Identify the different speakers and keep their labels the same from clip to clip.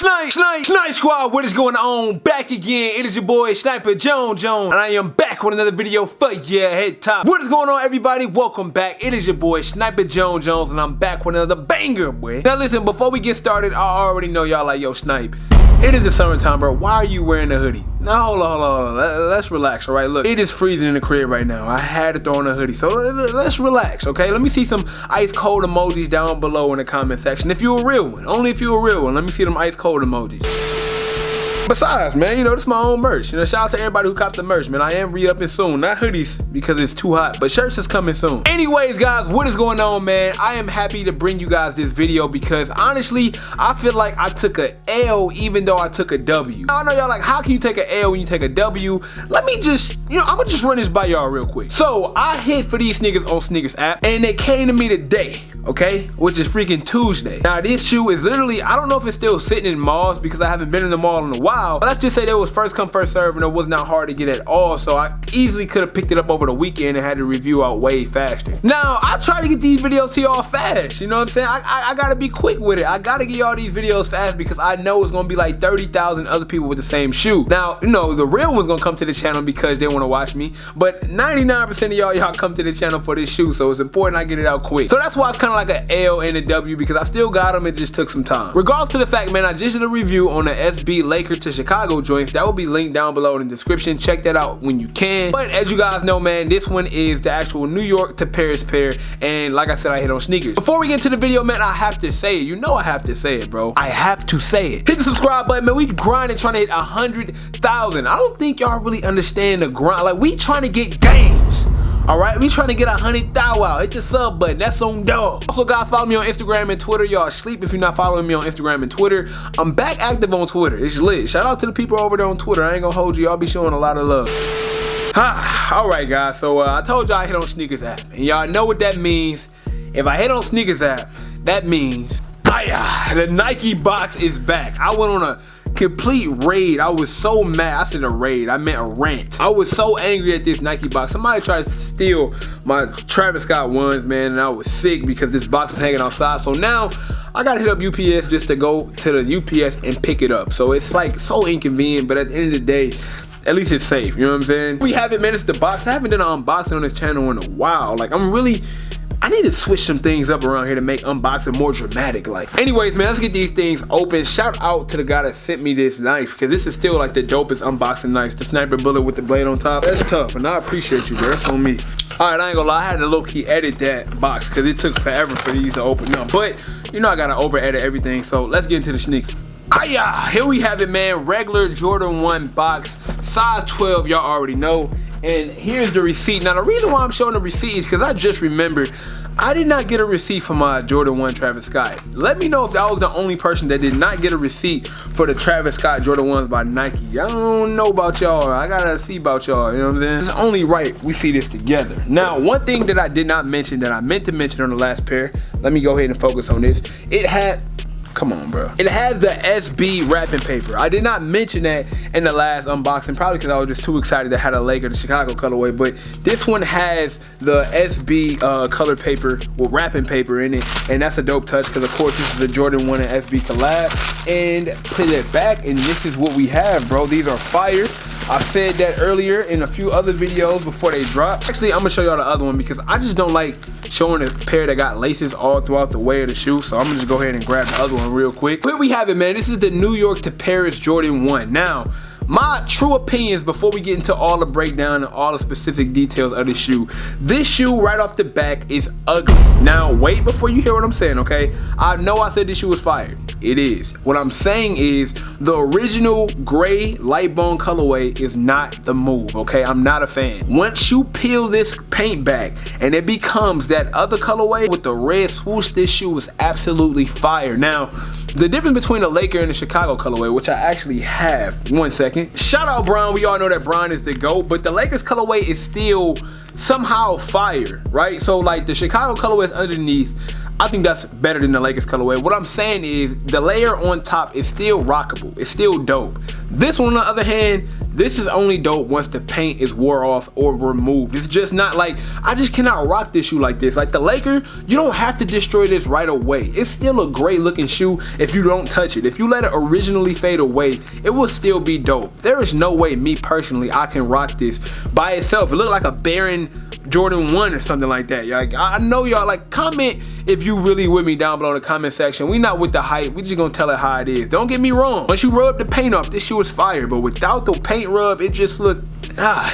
Speaker 1: Snipe Squad, what is going on? Back again. It is your boy Sniper Jones, and I am back with another video for your head top. What is going on, everybody? Welcome back. It is your boy Sniper Jones, and I'm back with another banger, boy. Now listen, before we get started, I already know y'all like, yo, Snipe, it is the summertime, bro. Why are you wearing a hoodie? Now hold on. Let's relax, all right? Look, it is freezing in the crib right now. I had to throw on a hoodie, so let's relax, okay? Let me see some ice cold emojis down below in the comment section. If you're a real one, only if you're a real one. Let me see them ice cold emojis. Besides, man, you know, this is my own merch. You know, shout out to everybody who copped the merch, man. I am re-upping soon. Not hoodies because it's too hot, but shirts is coming soon. Anyways, guys, what is going on, man? I am happy to bring you guys this video because honestly, I feel like I took a L even though I took a W. Now, I know y'all like, how can you take an L when you take a W? Let me just, you know, I'm gonna just run this by y'all real quick. So I hit for these sneakers on Sneakers app and they came to me today, okay? Which is freaking Tuesday. Now this shoe is literally, I don't know if it's still sitting in malls because I haven't been in the mall in a while. But let's just say that was first come first serve and it was not hard to get at all, so I easily could have picked it up over the weekend and had to review out way faster. Now I try to get these videos to y'all fast, you know what I'm saying? I gotta be quick with it. I gotta get y'all these videos fast because I know it's gonna be like 30,000 other people with the same shoe. Now, you know, the real one's gonna come to the channel because they want to watch me, but 99% of y'all come to the channel for this shoe, so it's important I get it out quick. So that's why it's kind of like an L and a W because I still got them, it just took some time. Regardless to the fact, man, I just did a review on the SB Laker to Chicago joints. That will be linked down below in the description. Check that out when you can. But as you guys know, man, this one is the actual New York to Paris pair, and like I said, I hit on sneakers. Before we get into the video, man, I have to say it. You know I have to say it, bro. I have to say it. Hit the subscribe button, man. We grinding trying to hit 100,000. I don't think y'all really understand the grind. Like, we trying to get games. All right, we trying to get 100,000 out. Hit the sub button. That's on dog. Also, guys, follow me on Instagram and Twitter. Y'all sleep if you're not following me on Instagram and Twitter. I'm back active on Twitter. It's lit. Shout out to the people over there on Twitter. I ain't gonna hold you. I'll be showing a lot of love. All right, guys. So I told y'all I hit on Sneakers app, and y'all know what that means. If I hit on Sneakers app, that means the Nike box is back. I went on a complete raid. I was so mad. I said a raid, I meant a rant. I was so angry at this Nike box. Somebody tried to steal my Travis Scott ones, man, and I was sick because this box was hanging outside. So now I gotta hit up UPS just to go to the UPS and pick it up. So it's like so inconvenient, but at the end of the day, at least it's safe, you know what I'm saying? We have it, man. It's the box. I haven't done an unboxing on this channel in a while. Like, I need to switch some things up around here to make unboxing more dramatic. Like, anyways, man, let's get these things open. Shout out to the guy that sent me this knife because this is still like the dopest unboxing knife. The sniper bullet with the blade on top. That's tough, and I appreciate you, bro. That's on me. All right, I ain't gonna lie. I had to low-key edit that box because it took forever for these to open up. But you know I gotta over-edit everything. So let's get into the sneakers. Here we have it, man. Regular Jordan 1 box, size 12. Y'all already know. And here's the receipt. Now the reason why I'm showing the receipt is because I just remembered I did not get a receipt for my Jordan 1 Travis Scott. Let me know if I was the only person that did not get a receipt for the Travis Scott Jordan 1s by Nike. I don't know about y'all. I gotta see about y'all, you know what I'm saying? It's only right we see this together. Now, one thing that I did not mention that I meant to mention on the last pair, let me go ahead and focus on this. It had, come on, bro. It has the SB wrapping paper. I did not mention that in the last unboxing, probably because I was just too excited to have a Laker, the Chicago colorway, but this one has the SB color paper with wrapping paper in it, and that's a dope touch because, of course, this is a Jordan 1 and SB collab. And put it back, and this is what we have, bro. These are fire. I said that earlier in a few other videos before they drop. Actually, I'm gonna show y'all the other one because I just don't like showing a pair that got laces all throughout the way of the shoe. So I'm gonna just go ahead and grab the other one real quick. Here we have it, man. This is the New York to Paris Jordan 1. Now, my true opinions before we get into all the breakdown and all the specific details of the shoe. This shoe right off the back is ugly. Now, wait before you hear what I'm saying, okay? I know I said this shoe was fire. It is. What I'm saying is the original gray light bone colorway is not the move, okay? I'm not a fan. Once you peel this paint back and it becomes that other colorway with the red swoosh, this shoe is absolutely fire. Now, the difference between the Laker and the Chicago colorway, which I actually have, one second. Shout out Brown, we all know that Brown is the GOAT, but the Lakers colorway is still somehow fire, right? So like the Chicago colorway is underneath. I think that's better than the Lakers colorway. What I'm saying is the layer on top is still rockable. It's still dope. This one, on the other hand, this is only dope once the paint is wore off or removed. It's just not like, I just cannot rock this shoe like this. Like the Laker, you don't have to destroy this right away. It's still a great looking shoe if you don't touch it. If you let it originally fade away, it will still be dope. There is no way, me personally, I can rock this by itself. It looked like a barren Jordan 1 or something like that. Like, I know y'all, like, comment if you really with me down below in the comment section. We not with the hype, we just gonna tell it how it is. Don't get me wrong, once you rub the paint off, this shoe is fire, but without the paint rub, it just looked,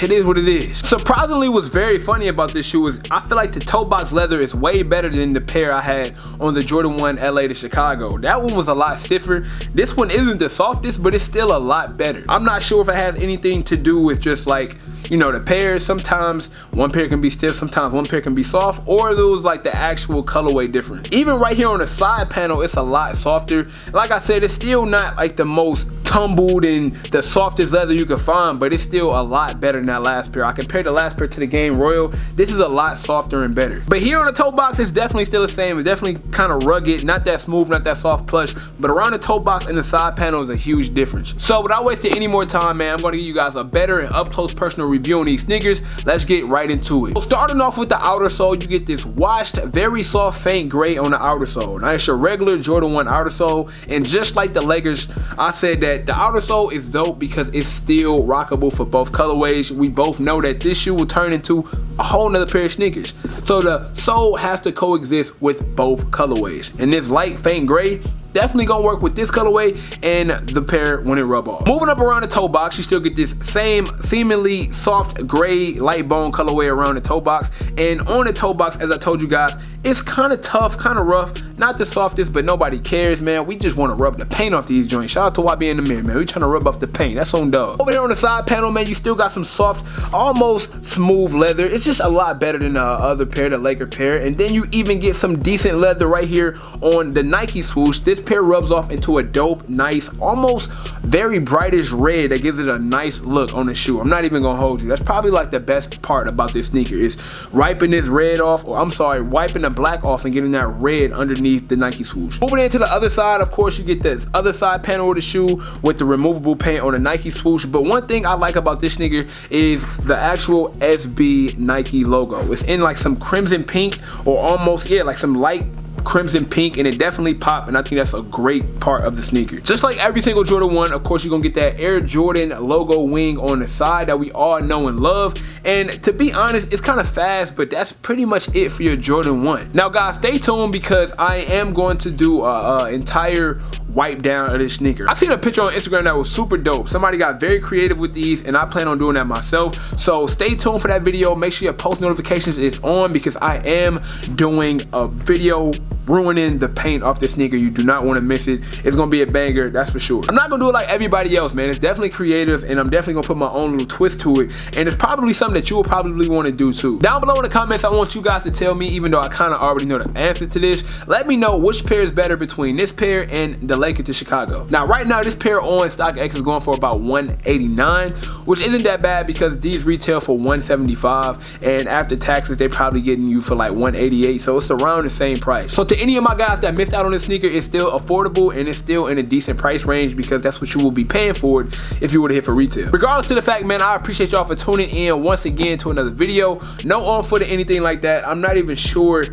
Speaker 1: it is what it is. Surprisingly, what's very funny about this shoe is I feel like the toe box leather is way better than the pair I had on the Jordan 1 LA to Chicago. That one was a lot stiffer. This one isn't the softest, but it's still a lot better. I'm not sure if it has anything to do with just like, you know, the pairs. Sometimes one pair can be stiff, sometimes one pair can be soft, or it was like the actual colorway difference. Even right here on the side panel, it's a lot softer. Like I said, it's still not like the most tumbled and the softest leather you can find, but it's still a lot better than that last pair. I compared the last pair to the Game Royal. This is a lot softer and better. But here on the toe box, it's definitely still the same. It's definitely kind of rugged, not that smooth, not that soft plush, but around the toe box and the side panel is a huge difference. So without wasting any more time, man, I'm going to give you guys a better and up close personal review on these sneakers. Let's get right into it. So starting off with the outer sole, you get this washed, very soft, faint gray on the outer sole. Now it's your regular Jordan 1 outer sole, and just like the Lakers, I said that the outer sole is dope because it's still rockable for both colorways. We both know that this shoe will turn into a whole nother pair of sneakers, so the sole has to coexist with both colorways, and this light faint gray definitely gonna work with this colorway and the pair when it rub off. Moving up around the toe box, you still get this same seemingly soft gray light bone colorway around the toe box, and on the toe box, as I told you guys, it's kind of tough, kind of rough, not the softest, but nobody cares, man. We just want to rub the paint off these joints. Shout out to YB in the mirror, man. We trying to rub off the paint. That's on dog. Over here on the side panel, man, you still got some soft, almost smooth leather. It's just a lot better than the other pair, the Laker pair. And then you even get some decent leather right here on the Nike swoosh. This pair rubs off into a dope, nice, almost very brightish red that gives it a nice look on the shoe. I'm not even gonna hold you. That's probably like the best part about this sneaker is wiping this red off, or I'm sorry, wiping the black off and getting that red underneath the Nike swoosh. Moving into the other side, of course, you get this other side panel of the shoe with the removable paint on the Nike swoosh. But one thing I like about this sneaker is the actual SB Nike logo. It's in like some crimson pink, or almost, yeah, like some light crimson pink, and it definitely popped, and I think that's a great part of the sneaker. Just like every single Jordan 1, of course, you're gonna get that Air Jordan logo wing on the side that we all know and love. And to be honest, it's kind of fast, but that's pretty much it for your Jordan 1. Now guys, stay tuned because I am going to do a entire wipe down of this sneaker. I seen a picture on Instagram that was super dope. Somebody got very creative with these, and I plan on doing that myself. So stay tuned for that video. Make sure your post notifications is on because I am doing a video ruining the paint off this sneaker. You do not want to miss it. It's gonna be a banger, that's for sure. I'm not gonna do it like everybody else, man. It's definitely creative, and I'm definitely gonna put my own little twist to it, and it's probably something that you will probably want to do too. Down below in the comments, I want you guys to tell me, even though I kind of already know the answer to this, let me know which pair is better between this pair and the Laker to Chicago. Now right now, this pair on StockX is going for about $189, which isn't that bad because these retail for $175, and after taxes they probably getting you for like $188, so it's around the same price. So to any of my guys that missed out on this sneaker, it's still affordable and it's still in a decent price range because that's what you will be paying for it if you were to hit for retail. Regardless to the fact, man, I appreciate y'all for tuning in once again to another video. No on foot or anything like that. I'm not even sure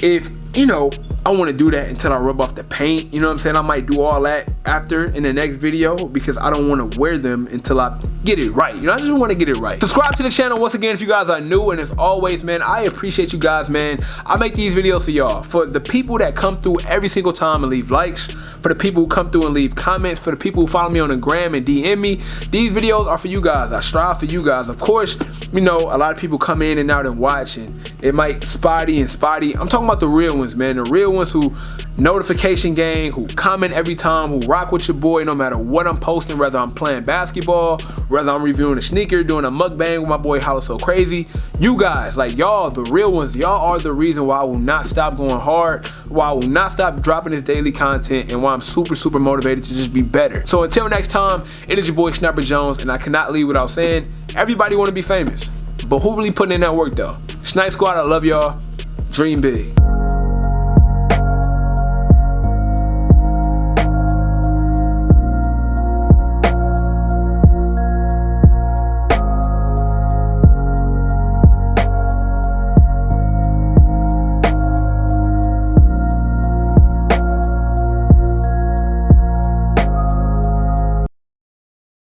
Speaker 1: if, you know, I want to do that until I rub off the paint. You know what I'm saying? I might do all that after in the next video because I don't want to wear them until I get it right. You know, I just want to get it right. Subscribe to the channel once again if you guys are new, and as always, man, I appreciate you guys, man. I make these videos for y'all, for the people that come through every single time and leave likes, for the people who come through and leave comments, for the people who follow me on the gram and DM me. These videos are for you guys. I strive for you guys. Of course, you know, a lot of people come in and out and watch, and it might spotty and spotty. I'm talking about the real ones, man. The real ones who notification gang, who comment every time, who rock with your boy no matter what I'm posting, whether I'm playing basketball, whether I'm reviewing a sneaker, doing a mukbang with my boy Holla So Crazy. You guys, like y'all, the real ones, y'all are the reason why I will not stop going hard, why I will not stop dropping this daily content, and why I'm super motivated to just be better. So until next time, it is your boy Sniper Jones, and I cannot leave without saying, everybody want to be famous, but who really putting in that work though? Snipe Squad, I love y'all. Dream big.